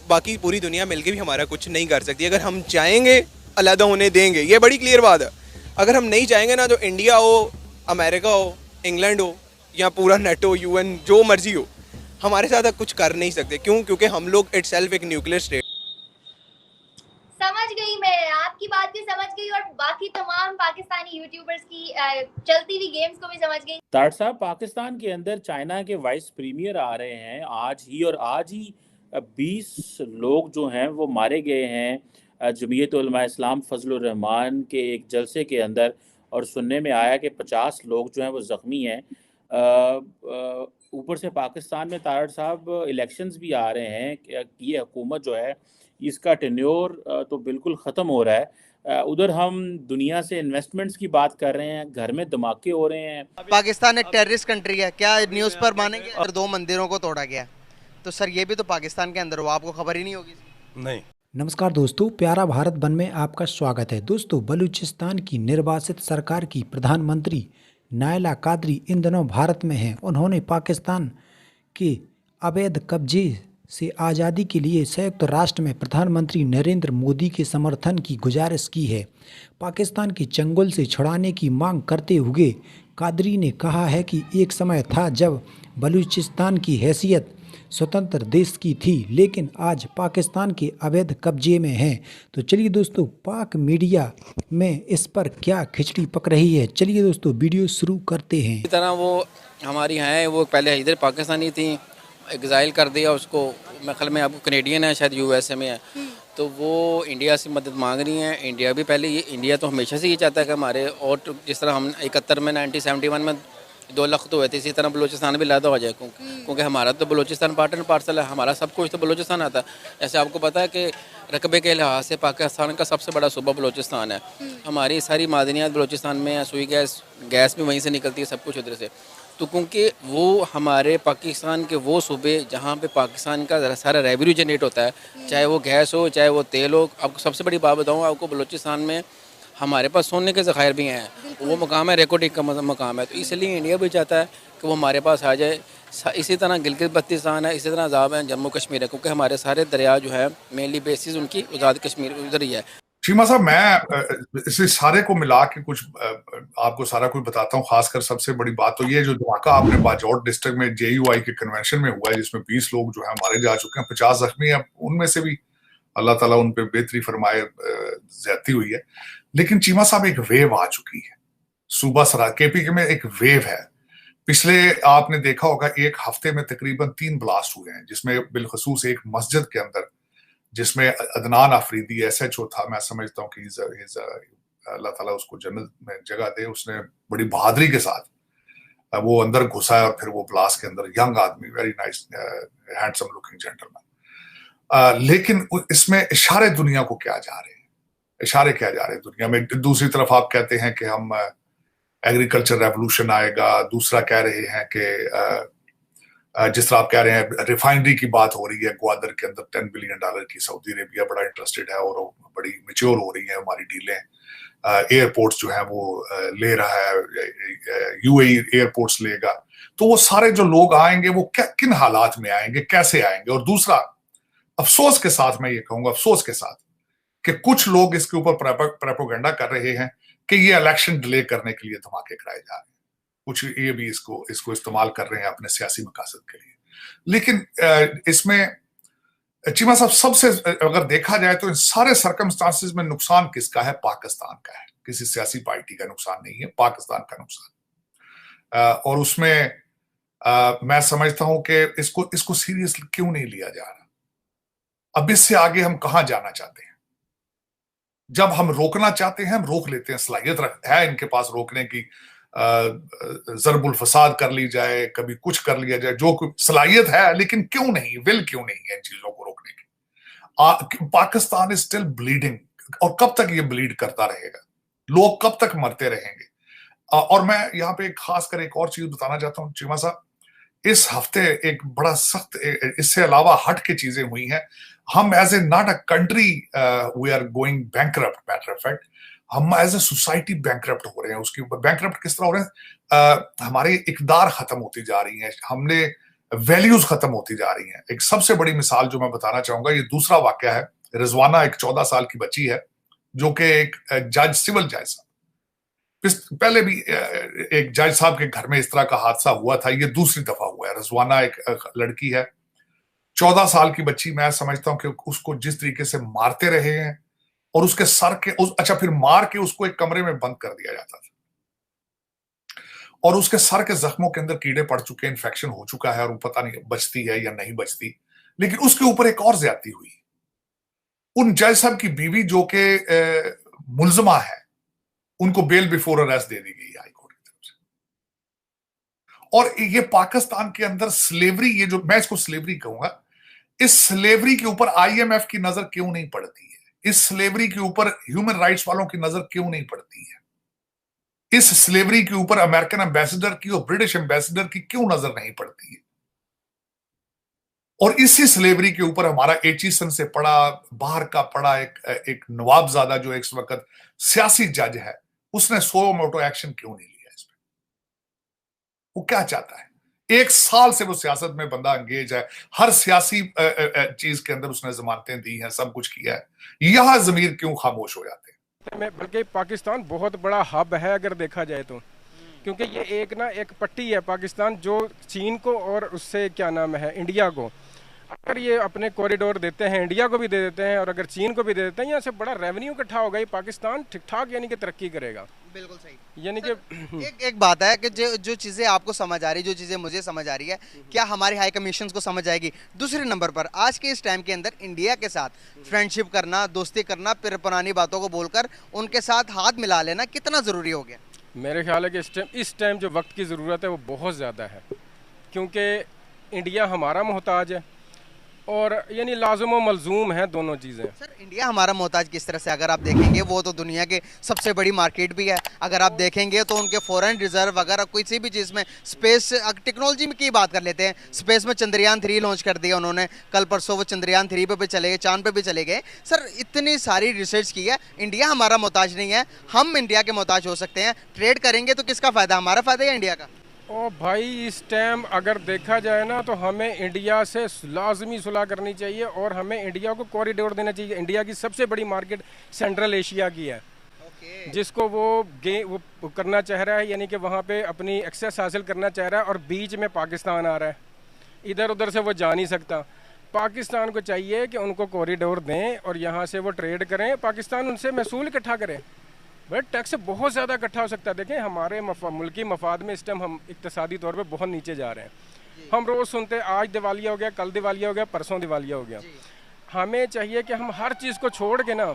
बाकी पूरी दुनिया मिलके भी हमारा कुछ नहीं कर सकती। अगर हम चाहेंगे अलहदा होने देंगे, ये बड़ी क्लियर बात है। अगर हम नहीं चाहेंगे ना, तो इंडिया हो, अमेरिका हो, इंग्लैंड हो, या पूरा नेटो, यूएन, जो मर्जी हो, हमारे साथ कुछ कर नहीं सकते। क्यों? क्योंकि हम लोग इटसेल्फ एक न्यूक्लियर स्टेट। समझ गई, मैं आपकी बात भी समझ गई और बाकी तमाम पाकिस्तानी यूट्यूबर्स की चलती हुई गेम्स को भी समझ गई। तार साहब, पाकिस्तान के अंदर चाइना के वाइस प्रीमियर आ रहे हैं आज ही, और आज ही 20 लोग जो हैं वो मारे गए हैं जमीयत उलमा इस्लाम फजलुर रहमान के एक जलसे के अंदर। और सुनने में आया कि 50 लोग जो हैं वो ज़ख्मी हैं। ऊपर से पाकिस्तान में तारड़ साहब इलेक्शंस भी आ रहे हैं कि ये हुकूमत जो है इसका टेन्योर तो बिल्कुल ख़त्म हो रहा है। उधर हम दुनिया से इन्वेस्टमेंट्स की बात कर रहे हैं, घर में धमाके हो रहे हैं। पाकिस्तान एक टेररिस्ट कंट्री है, क्या न्यूज़ पर मानेंगे? और 2 मंदिरों को तोड़ा गया, तो सर ये भी तो पाकिस्तान के अंदर हुआ, आपको खबर ही नहीं होगी? नहीं। नमस्कार दोस्तों, प्यारा भारत वन में आपका स्वागत है। दोस्तों, बलूचिस्तान की निर्वासित सरकार की प्रधानमंत्री नायला कादरी इन दिनों भारत में हैं। उन्होंने पाकिस्तान के अवैध कब्जे से आज़ादी के लिए संयुक्त राष्ट्र में प्रधानमंत्री नरेंद्र मोदी के समर्थन की गुजारिश की है। पाकिस्तान के चंगुल से छुड़ाने की मांग करते हुए कादरी ने कहा है कि एक समय था जब बलूचिस्तान की हैसियत स्वतंत्र देश की थी, लेकिन आज पाकिस्तान के अवैध कब्जे में है। तो चलिए दोस्तों, पाक मीडिया में इस पर क्या खिचड़ी पक रही है, चलिए दोस्तों वीडियो शुरू करते हैं। इस तरह वो हमारी हैं, वो पहले इधर पाकिस्तानी थी, एग्ज़ाइल कर दिया उसको। मैं ख्याल में अब कनेडियन है, शायद यूएसए में है, तो वो इंडिया से मदद मांग रही हैं। इंडिया भी पहले इंडिया तो हमेशा से ये चाहता है कि हमारे, और जिस तरह हम 71 में 1971 में 2 लाख तो हुए थे, इसी तरह बलूचिस्तान भी लादा हो जाए, क्योंकि हमारा तो बलूचिस्तान पार्ट एंड पार्सल है, हमारा सब कुछ तो बलूचिस्तान आता है। जैसे आपको पता है कि रकबे के लिहाज से पाकिस्तान का सबसे बड़ा सूबा बलूचिस्तान है। हमारी सारी मादनियात बलूचिस्तान में है, सुई गैस भी वहीं से निकलती है, सब कुछ उधर से। तो क्योंकि वो हमारे पाकिस्तान के वो सूबे जहाँ पे पाकिस्तान का सारा रेवेन्यू जनरेट होता है, चाहे वो गैस हो, चाहे वो तेल हो। आपको सबसे बड़ी बात बताऊँ आपको, बलूचिस्तान में हमारे पास सोने के ज़खायर भी हैं, वो मकाम है, रेकोर्डिंग का मकाम है। तो इसलिए इंडिया भी चाहता है कि वो हमारे पास आ जाए। इसी तरह गिलगित बल्तिस्तान है, इसी तरह अजाब है, जम्मू कश्मीर है, क्योंकि हमारे सारे दरिया जो है मेनली बेसिस उनकी आज़ाद कश्मीर उधर ही है। चीमा साहब, मैं इसे सारे को मिला के कुछ आपको सारा कुछ बताता हूँ। खासकर सबसे बड़ी बात तो ये, जो धमाका आपने बाजौर डिस्ट्रिक्ट में जेयूआई के कन्वेंशन में हुआ है, जिसमें 20 लोग जो है मारे जा चुके हैं, 50 जख्मी हैं, उनमें से भी अल्लाह ताला उन पे बेहतरी फरमाए, ज्यादती हुई है। लेकिन चीमा साहब, एक वेव आ चुकी है सूबा सरा केपी में, एक वेव है। पिछले आपने देखा होगा, एक हफ्ते में तकरीबन 3 ब्लास्ट हुए हैं, जिसमें बिलखसूस एक मस्जिद के अंदर, जिसमें अदनान अफरीदी एसएचओ था। मैं समझता हूँ कि अल्लाह ताला उसको जन्नत में जगह दे। उसने बड़ी बहादुरी के साथ वो अंदर घुसा है, और फिर वो ब्लास्ट के अंदर, यंग आदमी, very nice handsome looking gentleman. लेकिन इसमें इशारे दुनिया को क्या जा रहे हैं, इशारे क्या जा रहे हैं दुनिया में। दूसरी तरफ आप कहते हैं कि हम एग्रीकल्चर रेवोल्यूशन आएगा, दूसरा कह रहे हैं कि जिस तरह आप कह रहे हैं, रिफाइनरी की बात हो रही है ग्वादर के अंदर, $10 बिलियन की। सऊदी अरेबिया बड़ा इंटरेस्टेड है, और बड़ी मैच्योर हो रही है हमारी डीलें। एयरपोर्ट्स जो है वो ले रहा है, यूएई एयरपोर्ट्स लेगा। तो वो सारे जो लोग आएंगे, वो किन हालात में आएंगे, कैसे आएंगे? और दूसरा, अफसोस के साथ मैं ये कहूंगा, अफसोस के साथ, कि कुछ लोग इसके ऊपर प्रोपेगेंडा कर रहे हैं कि ये इलेक्शन डिले करने के लिए धमाके कराए जा रहे हैं। कुछ ये भी इसको इस्तेमाल कर रहे हैं अपने सियासी मकासद के लिए। लेकिन इसमें चीमा साहब, सबसे अगर देखा जाए तो इन सारे सर्कमस्टांसेस में नुकसान किसका है? पाकिस्तान का है। किसी सियासी पार्टी का नुकसान नहीं है, पाकिस्तान का नुकसान। और उसमें मैं समझता हूं कि इसको सीरियस क्यों नहीं लिया जा रहा। अब इससे आगे हम कहां जाना चाहते हैं? जब हम रोकना चाहते हैं, हम रोक लेते हैं, सलाहियत है इनके पास रोकने की, जरबुल फसाद कर ली जाए, कभी कुछ कर लिया जाए, जो सलाहियत है, लेकिन क्यों नहीं, विल क्यों नहीं है इन चीजों को रोकने की? पाकिस्तान इज स्टिल ब्लीडिंग, और कब तक ये ब्लीड करता रहेगा? लोग कब तक मरते रहेंगे? और मैं यहाँ पे खासकर एक और चीज बताना चाहता हूँ चीमा साहब, इस हफ्ते एक बड़ा सख्त, इससे अलावा हट के चीजें हुई हैं। हम as a not a country we are going bankrupt, matter of fact हम एज ए सोसाइटी बैंकरप्ट हो रहे हैं। उसकी बैंकरप्ट किस तरह हो रहे हैं? हमारी इकदार खत्म होती जा रही है। हमने वैल्यूज खत्म होती जा रही हैं। एक सबसे बड़ी मिसाल जो मैं बताना चाहूंगा, ये दूसरा वाकया है। रिजवाना एक 14 साल की बच्ची है जो कि एक जज, सिविल जज साहब, पहले भी एक जज साहब के घर में इस तरह का हादसा हुआ था, ये दूसरी दफा हुआ है। रिजवाना एक लड़की है, 14 साल की बच्ची। मैं समझता हूं कि उसको जिस तरीके से मारते रहे हैं और उसके सर के अच्छा फिर मार के उसको एक कमरे में बंद कर दिया जाता था और उसके सर के जख्मों के अंदर कीड़े पड़ चुके, इन्फेक्शन हो चुका है और वो पता नहीं बचती है या नहीं बचती। लेकिन उसके ऊपर एक और ज्यादती हुई। उन जज साहब की बीवी जो कि मुलजमा है, उनको बेल बिफोर अरेस्ट दे दी गई हाई कोर्ट की तरफ से। और ये पाकिस्तान के अंदर स्लेवरी, ये जो मैं इसको स्लेवरी कहूंगा, इस स्लेवरी के ऊपर IMF की नजर क्यों नहीं पड़ती है? इस स्लेवरी के ऊपर ह्यूमन राइट्स वालों की नजर क्यों नहीं पड़ती है? इस स्लेवरी के ऊपर अमेरिकन एम्बेसडर की और ब्रिटिश एम्बेसडर की क्यों नजर नहीं पड़ती है? और इसी स्लेवरी के ऊपर हमारा एचिसन से पड़ा, बाहर का पड़ा एक नवाबजादा जो इस वक्त सियासी जज है, उसने सो मोटो एक्शन क्यों नहीं लिया इस पे? वो क्या चाहता है? 1 साल से वो सियासत में बंदा एंगेज है, हर सियासी चीज के अंदर उसने जमानतें दी हैं, सब कुछ किया है। यहां जमीर क्यों खामोश हो जाते हैं? बल्कि पाकिस्तान बहुत बड़ा हब है अगर देखा जाए तो, क्योंकि ये एक पट्टी है पाकिस्तान जो चीन को और उससे क्या नाम है इंडिया को, अगर ये अपने कॉरिडोर देते हैं, इंडिया को भी दे देते हैं और अगर चीन को भी दे देते हैं, यहाँ से बड़ा रेवेन्यू इकट्ठा होगा, ये पाकिस्तान ठीक ठाक यानी कि तरक्की करेगा। बिल्कुल सही। यानी कि एक बात है कि जो चीज़ें आपको समझ आ रही, जो चीज़ें मुझे समझ आ रही है, क्या हमारी हाई कमीशन को समझ आएगी? दूसरे नंबर पर आज के इस टाइम के अंदर इंडिया के साथ फ्रेंडशिप करना, दोस्ती करना, फिर पुरानी बातों को बोलकर उनके साथ हाथ मिला लेना कितना ज़रूरी हो गया? मेरे ख्याल है कि इस टाइम जो वक्त की ज़रूरत है वो बहुत ज़्यादा है, क्योंकि इंडिया हमारा मोहताज है और यानी लाजुम व मलजूम है दोनों चीज़ें। सर इंडिया हमारा मोहताज किस तरह से? अगर आप देखेंगे वो तो दुनिया के सबसे बड़ी मार्केट भी है। अगर आप देखेंगे तो उनके फॉरेन रिजर्व अगर किसी भी चीज़ में, स्पेस टेक्नोलॉजी में की बात कर लेते हैं, स्पेस में चंद्रयान 3 लॉन्च कर दिया उन्होंने, कल परसों वो चंद्रयान 3 पे भी चले गए, चांद पे भी चले गए। सर इतनी सारी रिसर्च की है, इंडिया हमारा मोहताज नहीं है, हम इंडिया के मोहताज हो सकते हैं। ट्रेड करेंगे तो किसका फ़ायदा, हमारा फ़ायदा या इंडिया का? ओ भाई, इस टाइम अगर देखा जाए ना तो हमें इंडिया से लाजमी सुलह करनी चाहिए और हमें इंडिया को कॉरिडोर देना चाहिए। इंडिया की सबसे बड़ी मार्केट सेंट्रल एशिया की है, जिसको वो करना चाह रहा है, यानी कि वहाँ पे अपनी एक्सेस हासिल करना चाह रहा है और बीच में पाकिस्तान आ रहा है, इधर उधर से वो जा नहीं सकता। पाकिस्तान को चाहिए कि उनको कॉरिडोर दें और यहाँ से वो ट्रेड करें, पाकिस्तान उनसे महसूल इकट्ठा करे। बट टैक्स बहुत ज़्यादा इकट्ठा हो सकता है। देखें हमारे मुल्की मफाद में इस टाइम हम इक्तसादी तौर पे बहुत नीचे जा रहे हैं। हम रोज़ सुनते हैं आज दिवालिया हो गया, कल दिवालिया हो गया, परसों दिवालिया हो गया। हमें चाहिए कि हम हर चीज़ को छोड़ के ना